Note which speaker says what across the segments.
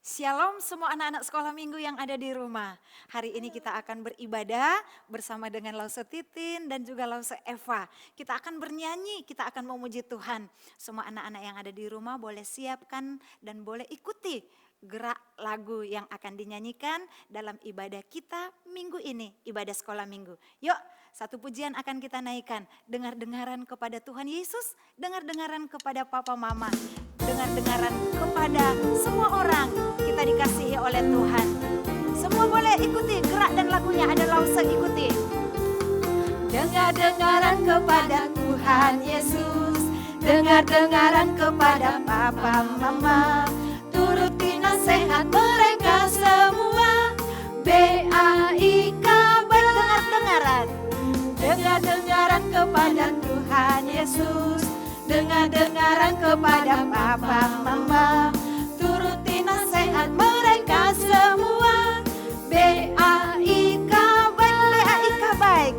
Speaker 1: Shalom semua anak-anak sekolah minggu yang ada di rumah. Hari ini kita akan beribadah bersama dengan Lause Titin dan juga Lause Eva. Kita akan bernyanyi, kita akan memuji Tuhan. Semua anak-anak yang ada di rumah boleh siapkan dan boleh ikuti gerak lagu yang akan dinyanyikan dalam ibadah kita minggu ini, ibadah sekolah minggu. Yuk, satu pujian akan kita naikkan. Dengar-dengaran kepada Tuhan Yesus, dengar-dengaran kepada Papa Mama, dengar-dengaran kepada semua orang kita dikasihi oleh Tuhan. Semua boleh ikuti gerak dan lagunya, ada Lause ikuti. Dengar-dengaran kepada Tuhan Yesus, dengar-dengaran kepada Papa Mama, turuti nasihat mereka semua. BAIK dengar-dengaran, dengar-dengaran kepada Tuhan Yesus, dengar-dengaran kepada Papa Mama, turuti nasihat mereka semua. BAIK baik,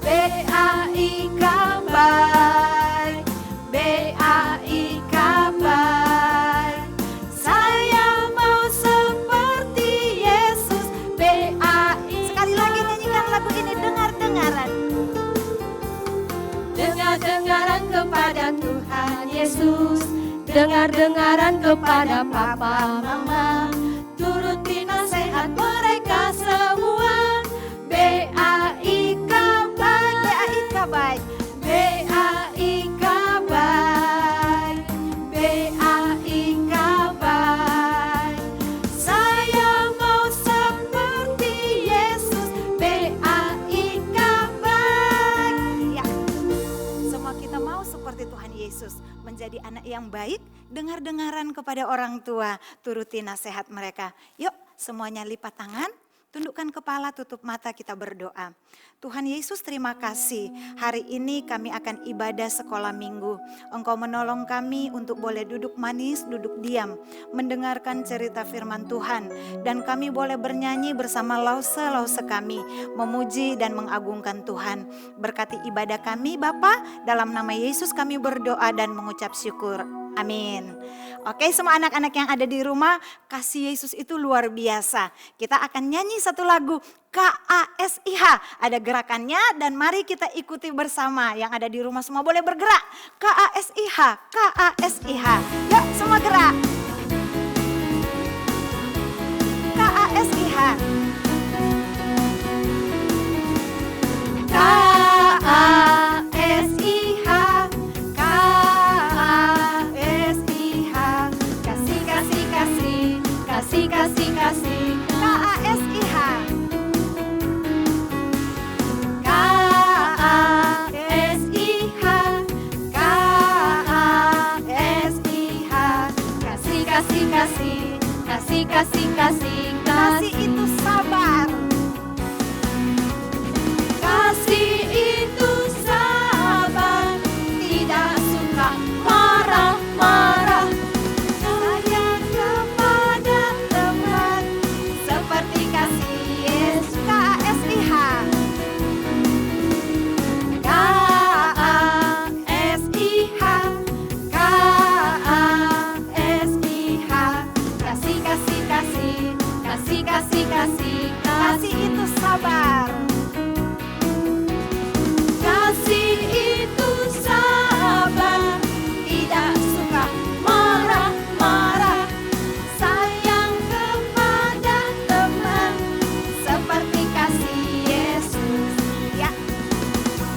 Speaker 1: BAIK baik, BAIK baik. Saya mau seperti Yesus. BAIK. Sekali lagi nyanyikan lagu ini, dengar-dengaran. Dengar-dengaran kepada Tuhan Yesus, dengar-dengaran kepada Papa Mama, turuti nasihat mereka semua. BAIK baik, BAIK baik, BAIK baik, BAIK baik. Saya mau seperti Yesus. BAIK baik. Ya, semua kita mau seperti Tuhan Yesus, menjadi anak yang baik, dengar-dengaran kepada orang tua, turuti nasihat mereka. Yuk, semuanya lipat tangan, tundukkan kepala, tutup mata, kita berdoa. Tuhan Yesus, terima kasih. Hari ini kami akan ibadah sekolah minggu. Engkau menolong kami untuk boleh duduk manis, duduk diam, mendengarkan cerita firman Tuhan. Dan kami boleh bernyanyi bersama lause-lause kami, memuji dan mengagungkan Tuhan. Berkati ibadah kami Bapa, dalam nama Yesus kami berdoa dan mengucap syukur. Amin. Oke, semua anak-anak yang ada di rumah, kasih Yesus itu luar biasa. Kita akan nyanyi satu lagu KASIH. Ada gerakannya dan mari kita ikuti bersama. Yang ada di rumah semua boleh bergerak. KASIH, KASIH. Yuk semua gerak. KASIH. Kasih, kasih, kasih, KASIH. KASIH, KASIH. Kasih, kasih, kasih, kasih, kasih, kasih. Kasih itu sabar. Kasih itu sabar, tidak suka marah-marah. Sayang kepada teman, seperti kasih Yesus. KASIH. KASIH, KASIH. Kasih, kasih, kasih, kasih, kasih, kasih. Kasih itu sabar. Kasih itu sabar, tidak suka marah-marah. Sayang kepada teman, seperti kasih Yesus. Ya,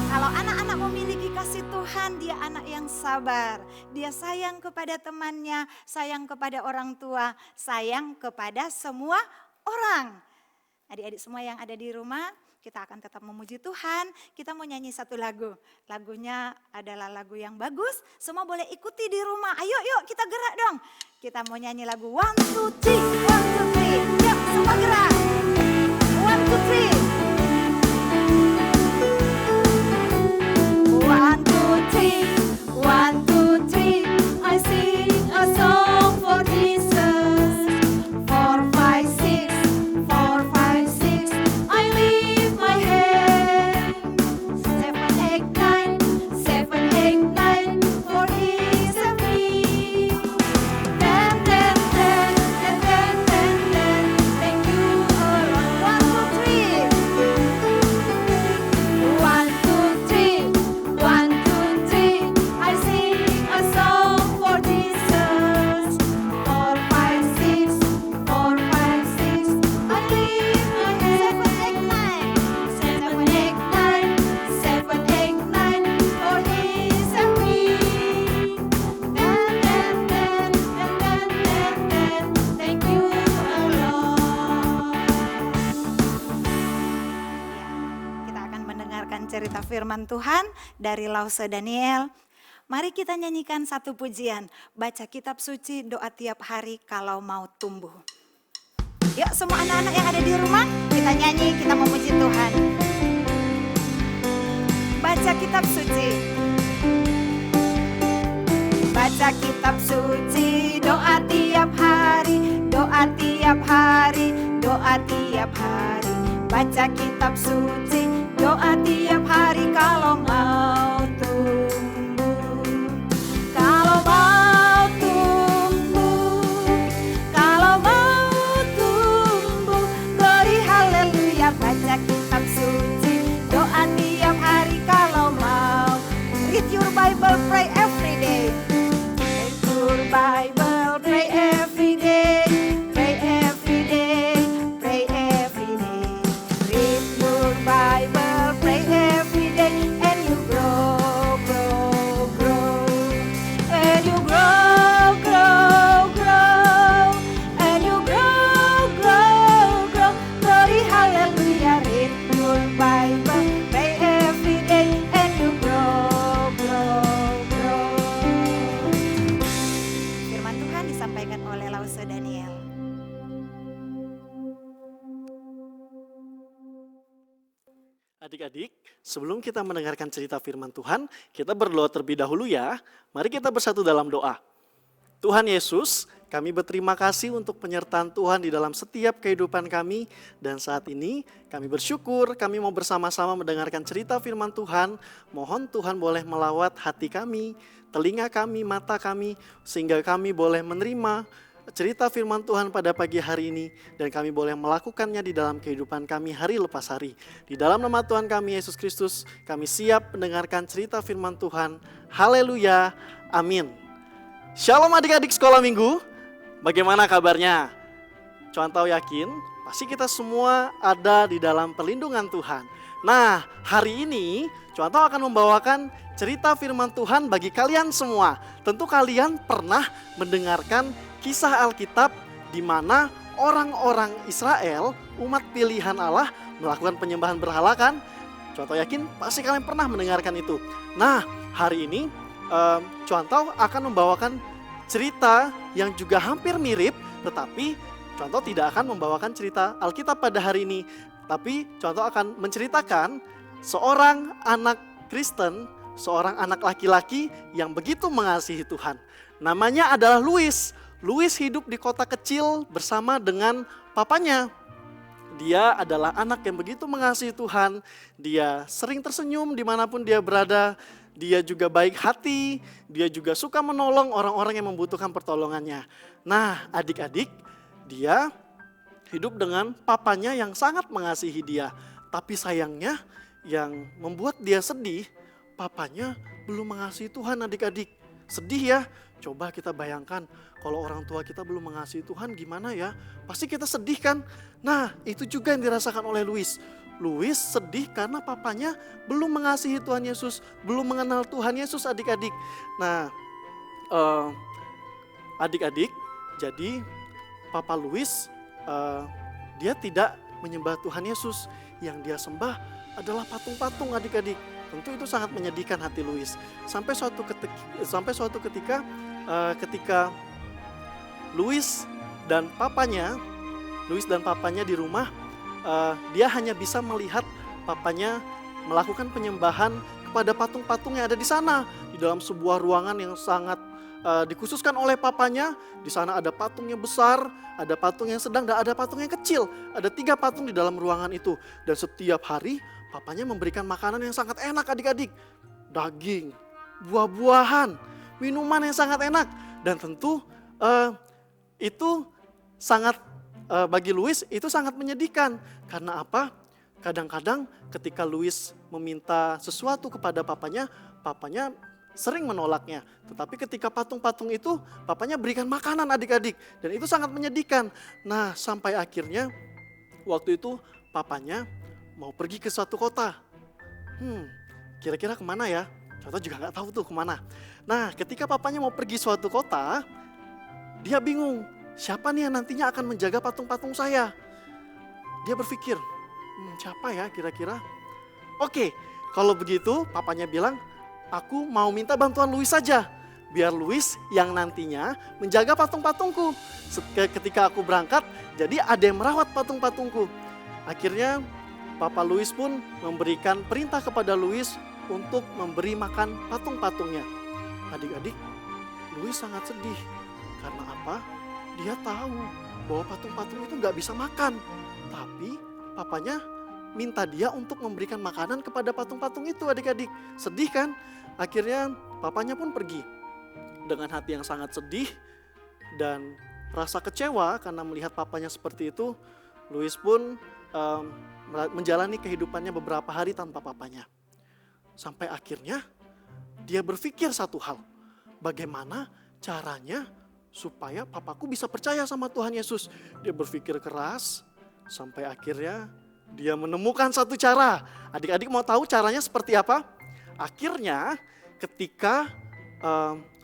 Speaker 1: kalau anak-anak memiliki kasih Tuhan, dia anak yang sabar. Dia sayang kepada temannya, sayang kepada orang tua, sayang kepada semua orang. Adik-adik semua yang ada di rumah, kita akan tetap memuji Tuhan. Kita mau nyanyi satu lagu. Lagunya adalah lagu yang bagus. Semua boleh ikuti di rumah. Ayo yuk kita gerak dong. Kita mau nyanyi lagu 1, 2, 3, 1, 2, 3. Yuk semua gerak. 1, 2, 3. 1, 2, 3. 1, 2, 3. I sing a song for Jesus. 4, 5, 6. 4, 5, 6. I lift my hand. 7, 8, 9. 7, 8, 9. For He is a me. 10, 10, 10.
Speaker 2: firman Tuhan dari Lause Daniel. Mari kita nyanyikan satu pujian, baca kitab suci, doa tiap hari kalau mau tumbuh. Yuk semua anak-anak yang ada di rumah, kita nyanyi, kita memuji Tuhan. Baca kitab suci. Baca kitab suci, doa tiap hari, doa tiap hari, doa tiap hari. Baca kitab suci, doa tiap hari kalau mau tumbuh. Kalau mau tumbuh, kalau mau tumbuh, glory haleluya. Baca kitab suci, doa tiap hari kalau mau. Read your Bible, pray every day. Read your Bible, pray every day. Pray every day, pray every day. Read your Bible, pray every day, and you grow, grow, grow. And you grow, grow, grow. And you grow, grow, grow. Glory, hallelujah. Read your Bible, pray every day, and you grow, grow, grow. Firman Tuhan disampaikan oleh Lause Daniel.
Speaker 3: Adik-adik, sebelum kita mendengarkan cerita firman Tuhan, kita berdoa terlebih dahulu ya. Mari kita bersatu dalam doa. Tuhan Yesus, kami berterima kasih untuk penyertaan Tuhan di dalam setiap kehidupan kami. Dan saat ini kami bersyukur kami mau bersama-sama mendengarkan cerita firman Tuhan. Mohon Tuhan boleh melawat hati kami, telinga kami, mata kami, sehingga kami boleh menerima cerita firman Tuhan pada pagi hari ini, dan kami boleh melakukannya di dalam kehidupan kami hari lepas hari. Di dalam nama Tuhan kami Yesus Kristus, kami siap mendengarkan cerita firman Tuhan. Haleluya, amin. Shalom adik-adik sekolah minggu, bagaimana kabarnya? Contoh yakin, pasti kita semua ada di dalam perlindungan Tuhan. Nah, hari ini Contoh akan membawakan cerita firman Tuhan bagi kalian semua. Tentu kalian pernah mendengarkan kisah Alkitab di mana orang-orang Israel, umat pilihan Allah, melakukan penyembahan berhala kan? Contoh yakin pasti kalian pernah mendengarkan itu. Nah, hari ini Contoh akan membawakan cerita yang juga hampir mirip, tetapi Contoh tidak akan membawakan cerita Alkitab pada hari ini. Tapi Contoh akan menceritakan seorang anak Kristen, seorang anak laki-laki yang begitu mengasihi Tuhan. Namanya adalah Louis. Louis hidup di kota kecil bersama dengan papanya. Dia adalah anak yang begitu mengasihi Tuhan. Dia sering tersenyum dimanapun dia berada. Dia juga baik hati. Dia juga suka menolong orang-orang yang membutuhkan pertolongannya. Nah, adik-adik, dia hidup dengan papanya yang sangat mengasihi dia. Tapi sayangnya yang membuat dia sedih, papanya belum mengasihi Tuhan, adik-adik. Sedih ya? Coba kita bayangkan kalau orang tua kita belum mengasihi Tuhan gimana ya? Pasti kita sedih kan? Nah, itu juga yang dirasakan oleh Louis. Louis sedih karena papanya belum mengasihi Tuhan Yesus, belum mengenal Tuhan Yesus, adik-adik. Nah, adik-adik, jadi Papa Louis, dia tidak menyembah Tuhan Yesus. Yang dia sembah adalah patung-patung, adik-adik. Tentu itu sangat menyedihkan hati Louis. Sampai suatu ketika ketika Louis dan papanya di rumah, dia hanya bisa melihat papanya melakukan penyembahan kepada patung-patung yang ada di sana. Di dalam sebuah ruangan yang sangat dikhususkan oleh papanya. Di sana ada patung yang besar, ada patung yang sedang, dan ada patung yang kecil. Ada 3 patung di dalam ruangan itu. Dan setiap hari papanya memberikan makanan yang sangat enak, adik-adik. Daging, buah-buahan, minuman yang sangat enak. Dan tentu itu sangat bagi Louis itu sangat menyedihkan. Karena apa? Kadang-kadang ketika Louis meminta sesuatu kepada papanya sering menolaknya. Tetapi ketika patung-patung itu, papanya berikan makanan, adik-adik. Dan itu sangat menyedihkan. Nah, sampai akhirnya waktu itu papanya mau pergi ke suatu kota. Kira-kira kemana ya? Contoh juga gak tahu tuh kemana. Nah, ketika papanya mau pergi suatu kota, dia bingung. Siapa nih yang nantinya akan menjaga patung-patung saya? Dia berpikir, siapa ya kira-kira? Oke, Kalau begitu papanya bilang, aku mau minta bantuan Louis saja. Biar Louis yang nantinya menjaga patung-patungku. Ketika aku berangkat, jadi ada yang merawat patung-patungku. Akhirnya Papa Louis pun memberikan perintah kepada Louis untuk memberi makan patung-patungnya. Adik-adik, Louis sangat sedih. Karena apa? Dia tahu bahwa patung-patung itu gak bisa makan. Tapi papanya minta dia untuk memberikan makanan kepada patung-patung itu, adik-adik. Sedih kan? Akhirnya papanya pun pergi. Dengan hati yang sangat sedih dan rasa kecewa karena melihat papanya seperti itu, Louis pun menjalani kehidupannya beberapa hari tanpa papanya. Sampai akhirnya dia berpikir satu hal, bagaimana caranya supaya papaku bisa percaya sama Tuhan Yesus. Dia berpikir keras sampai akhirnya dia menemukan satu cara. Adik-adik mau tahu caranya seperti apa? Akhirnya ketika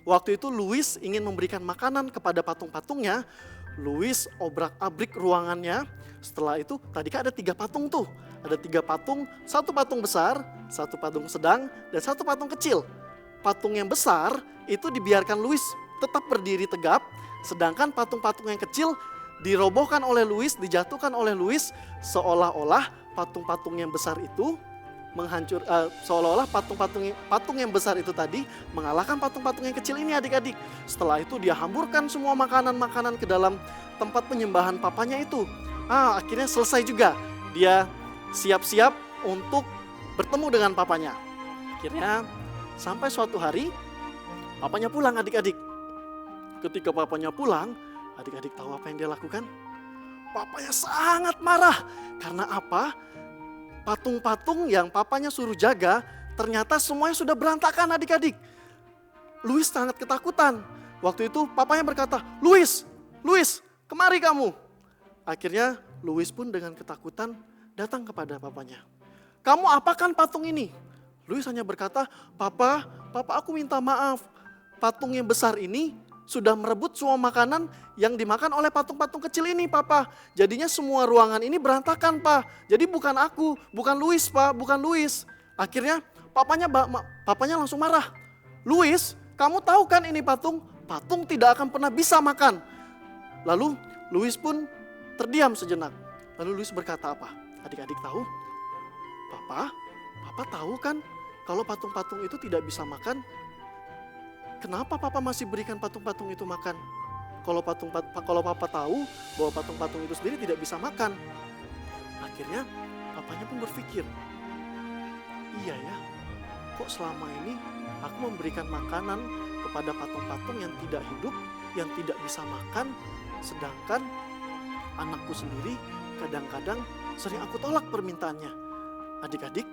Speaker 3: waktu itu Louis ingin memberikan makanan kepada patung-patungnya, Louis obrak-abrik ruangannya. Setelah itu tadi kan ada 3 patung tuh. Ada 3 patung, 1 patung besar, 1 patung sedang, dan 1 patung kecil. Patung yang besar itu dibiarkan Louis tetap berdiri tegap, sedangkan patung-patung yang kecil dirobohkan oleh Louis, dijatuhkan oleh Louis, seolah-olah patung-patung yang besar itu seolah-olah patung yang besar itu tadi mengalahkan patung-patung yang kecil ini, adik-adik. Setelah itu dia hamburkan semua makanan-makanan ke dalam tempat penyembahan papanya itu. Akhirnya selesai juga. Dia siap-siap untuk bertemu dengan papanya. Akhirnya sampai suatu hari papanya pulang, adik-adik. Ketika papanya pulang, adik-adik tahu apa yang dia lakukan? Papanya sangat marah. Karena apa? Patung-patung yang papanya suruh jaga ternyata semuanya sudah berantakan, adik-adik. Louis sangat ketakutan. Waktu itu papanya berkata, Louis, kemari kamu. Akhirnya Louis pun dengan ketakutan datang kepada papanya. Kamu apakan patung ini? Louis hanya berkata, Papa aku minta maaf. Patung yang besar ini sudah merebut semua makanan yang dimakan oleh patung-patung kecil ini, Papa. Jadinya semua ruangan ini berantakan, Pak. Jadi bukan aku, bukan Louis, Pak, bukan Louis. Akhirnya papanya langsung marah. Louis, kamu tahu kan ini patung? Patung tidak akan pernah bisa makan. Lalu Louis pun terdiam sejenak. Lalu Louis berkata apa? Adik-adik tahu? Papa tahu kan kalau patung-patung itu tidak bisa makan? Kenapa Papa masih berikan patung-patung itu makan? Kalau Papa tahu bahwa patung-patung itu sendiri tidak bisa makan. Akhirnya papanya pun berpikir, iya ya, kok selama ini aku memberikan makanan kepada patung-patung yang tidak hidup, yang tidak bisa makan, sedangkan anakku sendiri kadang-kadang sering aku tolak permintaannya. Adik-adik,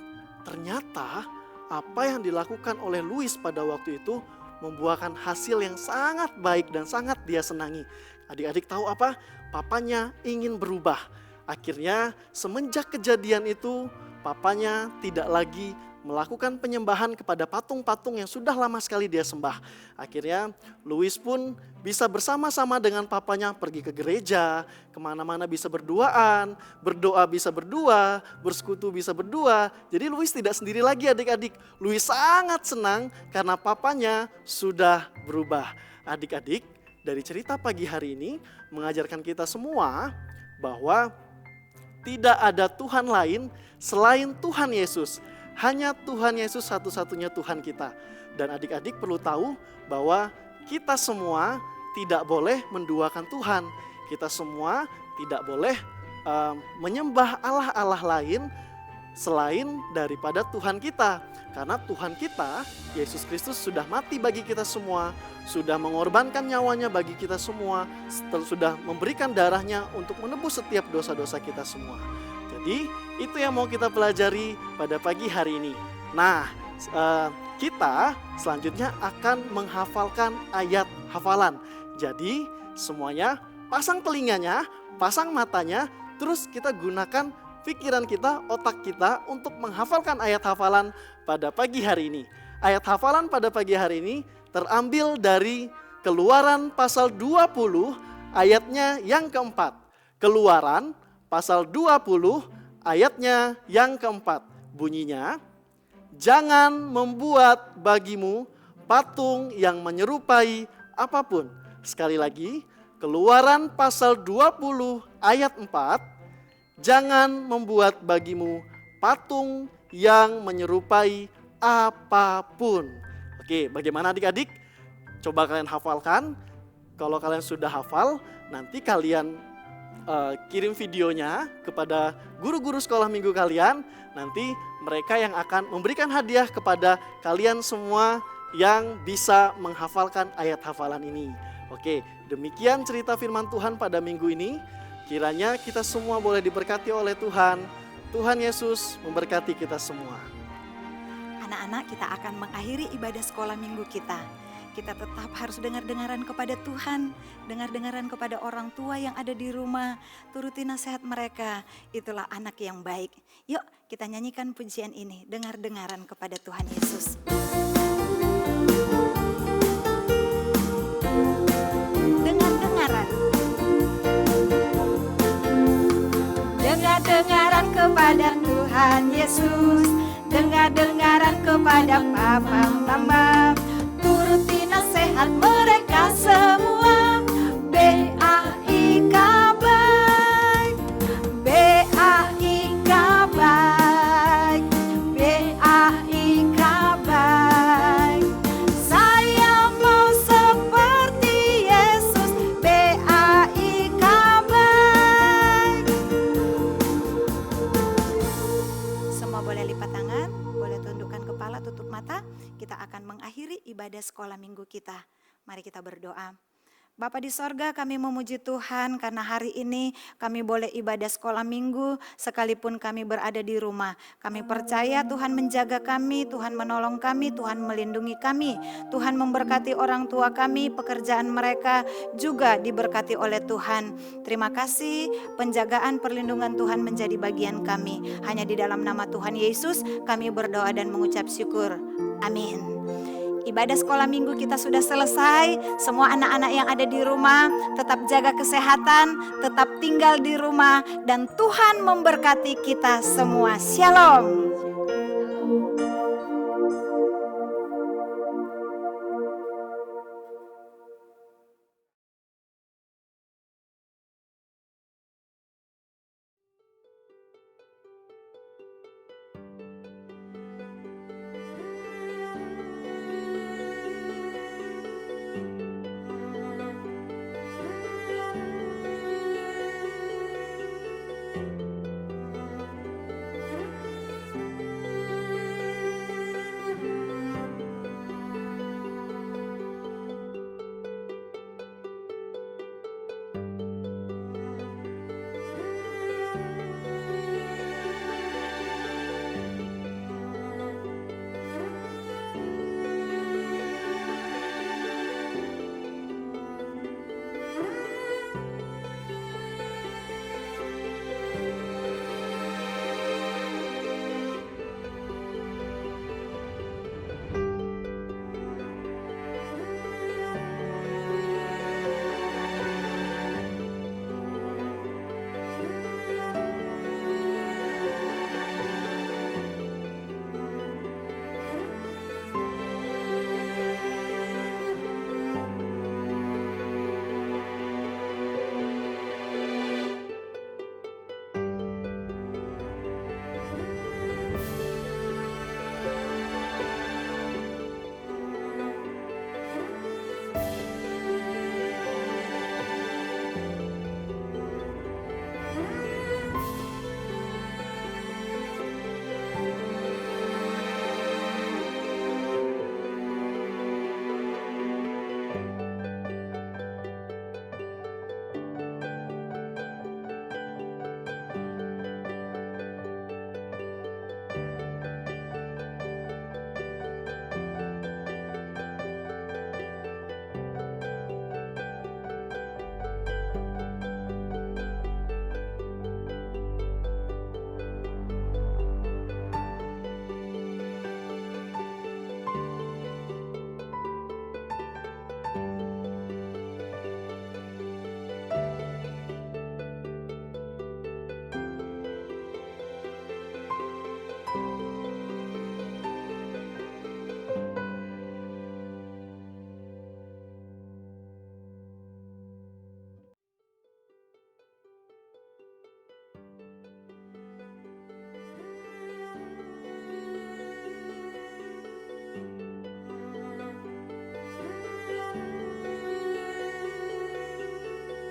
Speaker 3: ternyata apa yang dilakukan oleh Louis pada waktu itu membuahkan hasil yang sangat baik dan sangat dia senangi. Adik-adik tahu apa? Papanya ingin berubah. Akhirnya semenjak kejadian itu, papanya tidak lagi melakukan penyembahan kepada patung-patung yang sudah lama sekali dia sembah. Akhirnya Louis pun bisa bersama-sama dengan papanya pergi ke gereja, kemana-mana bisa berduaan, berdoa bisa berdua, bersekutu bisa berdua. Jadi Louis tidak sendiri lagi, adik-adik. Louis sangat senang karena papanya sudah berubah. Adik-adik, dari cerita pagi hari ini mengajarkan kita semua bahwa tidak ada Tuhan lain selain Tuhan Yesus. Hanya Tuhan Yesus satu-satunya Tuhan kita. Dan adik-adik perlu tahu bahwa kita semua tidak boleh menduakan Tuhan. Kita semua tidak boleh menyembah Allah-Allah lain selain daripada Tuhan kita. Karena Tuhan kita, Yesus Kristus sudah mati bagi kita semua, sudah mengorbankan nyawanya bagi kita semua, sudah memberikan darahnya untuk menebus setiap dosa-dosa kita semua. Jadi itu yang mau kita pelajari pada pagi hari ini. Nah, kita selanjutnya akan menghafalkan ayat hafalan. Jadi semuanya pasang telinganya, pasang matanya, terus kita gunakan pikiran kita, otak kita untuk menghafalkan ayat hafalan pada pagi hari ini. Ayat hafalan pada pagi hari ini terambil dari Keluaran pasal 20 ayatnya yang keempat. Keluaran pasal 20 ayatnya yang keempat. Bunyinya, jangan membuat bagimu patung yang menyerupai apapun. Sekali lagi, Keluaran pasal 20 ayat 4, jangan membuat bagimu patung yang menyerupai apapun. Oke, bagaimana adik-adik? Coba kalian hafalkan. Kalau kalian sudah hafal, nanti kalian kirim videonya kepada guru-guru sekolah minggu kalian. Nanti mereka yang akan memberikan hadiah kepada kalian semua yang bisa menghafalkan ayat hafalan ini. Oke, demikian cerita firman Tuhan pada minggu ini. Kiranya kita semua boleh diberkati oleh Tuhan. Tuhan Yesus memberkati kita semua.
Speaker 2: Anak-anak, kita akan mengakhiri ibadah sekolah minggu kita. Kita tetap harus dengar-dengaran kepada Tuhan, dengar-dengaran kepada orang tua yang ada di rumah, turuti nasihat mereka. Itulah anak yang baik. Yuk kita nyanyikan pujian ini, dengar-dengaran kepada Tuhan Yesus. Dengar-dengaran.
Speaker 1: Dengar-dengaran kepada Tuhan Yesus, dengar-dengaran kepada Papa Mama, turuti nasihat mereka semua. B-A-I-K baik, B-A-I-K baik, B-A-I-K baik. Saya mau seperti Yesus, B-A-I-K baik.
Speaker 2: Semua boleh lipat tangan, boleh tundukkan kepala, tutup mata. Kita akan mengakhiri ibadah sekolah minggu kita. Mari kita berdoa. Bapa di sorga, kami memuji Tuhan karena hari ini kami boleh ibadah sekolah minggu sekalipun kami berada di rumah. Kami percaya Tuhan menjaga kami, Tuhan menolong kami, Tuhan melindungi kami. Tuhan memberkati orang tua kami, pekerjaan mereka juga diberkati oleh Tuhan. Terima kasih, penjagaan perlindungan Tuhan menjadi bagian kami. Hanya di dalam nama Tuhan Yesus kami berdoa dan mengucap syukur. Amin. Ibadah sekolah minggu kita sudah selesai. Semua anak-anak yang ada di rumah tetap jaga kesehatan, tetap tinggal di rumah, dan Tuhan memberkati kita semua. Shalom.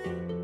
Speaker 1: kasih.